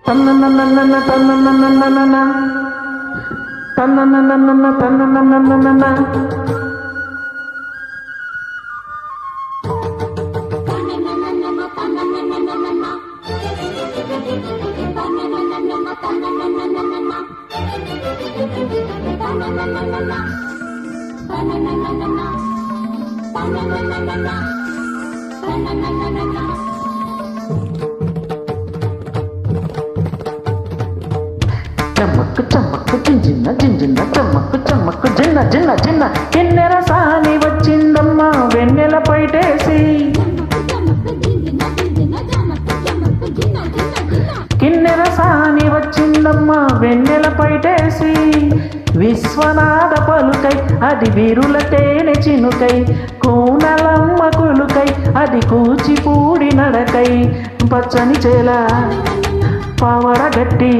తన్ననననన తన్ననననన తన్ననననన తన్ననననన చమ్మక్కు చమ్మక్కు జింజిన్న జింజిన్న చమ్మక్కు చమ్మక్కు జిన్న జిన్న జిన్న కిన్నెర సాని వచ్చిందమ్మా వెన్నెల పైటేసి కిన్నెర సాని వచ్చిందమ్మా వెన్నెల పైటేసి విశ్వనాథ పలుకై అది వీరుల తేనె చినుకై కూనలమ్మ కులుకై అది కూచిపూడి నడకై పచ్చని చేల పావడగట్టి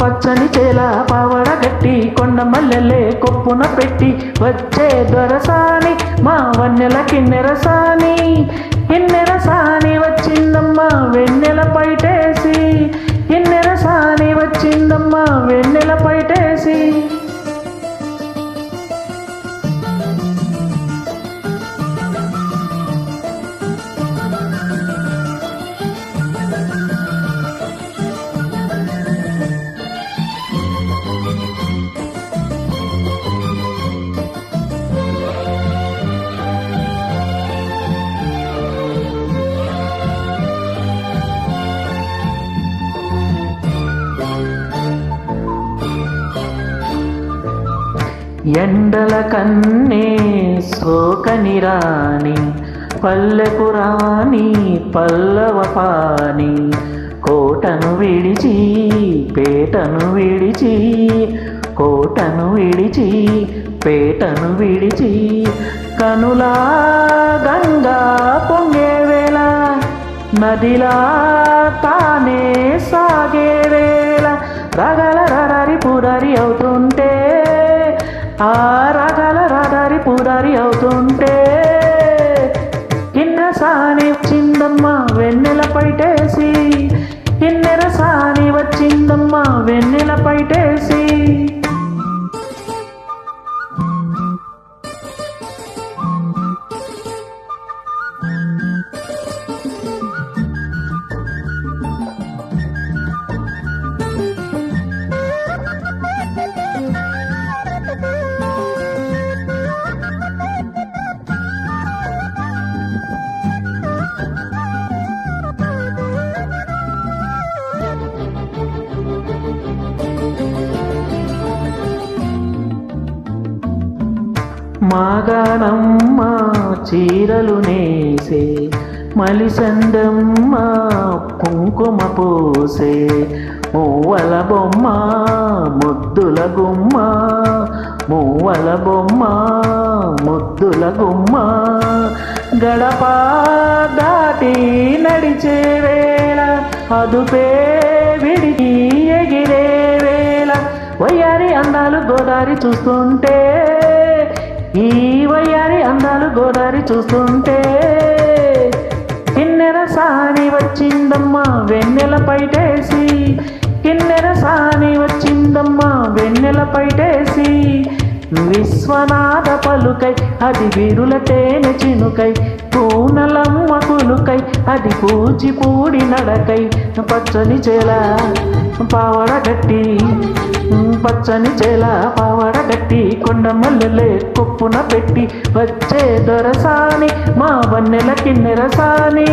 పచ్చని చేల పావడగట్టి కొండ మల్లెలే కొప్పున పెట్టి వచ్చే దొరసాని మా వన్నెల కిన్నెర సాని కిన్నెర సాని వచ్చిందమ్మా వెన్నెల పైటేసి కిన్నెర సాని వచ్చిందమ్మా వెన్నెల పైటేసి ఎండల కన్నే సోకని రాణి పల్లెకు రాణి పల్లవ పాని కోటను విడిచి పేటను విడిచి కోటను విడిచి పేటను విడిచి కనులా గంగా పొంగే వేళ నదిలా తానే సాగే వేళ రగల రడరి పురరి అవుతుంటే ఆ రాగాల రాదారి పూదారి అవుతుంటే కిన్నెర సాని వచ్చిందమ్మా వెన్నెల పైటేసి కిన్నెర సాని వచ్చిందమ్మా వెన్నెల పైటేసి మాగాణమ్మ చీరలు నేసే మలిసందమ్మ కుంకుమ పూసే మూవల బొమ్మ ముద్దుల గుమ్మ మూవల బొమ్మ ముద్దుల గుమ్మ గడప దాటి నడిచే వేళ అదుపే విడిచి ఎగిరే వేళ వయ్యారి అందాలు గోదారి చూస్తుంటే ఈ వయ్యారి అందాలు గోదారి చూస్తుంటే కిన్నెర సాని వచ్చిందమ్మా వెన్నెల పైటేసి కిన్నెర సాని వచ్చిందమ్మా వెన్నెల పైటేసి విశ్వనాథ పలుకై అది వీరుల తేనె చినుకై కూనలమ్మ కులుకై అది కూచిపూడి నడకై పచ్చని చేల పావడగట్టి పచ్చని చేల పావడగట్టి కొండ మల్లెలే కొప్పున పెట్టి వచ్చే దొరసాని మా వన్నెల కిన్నెర సాని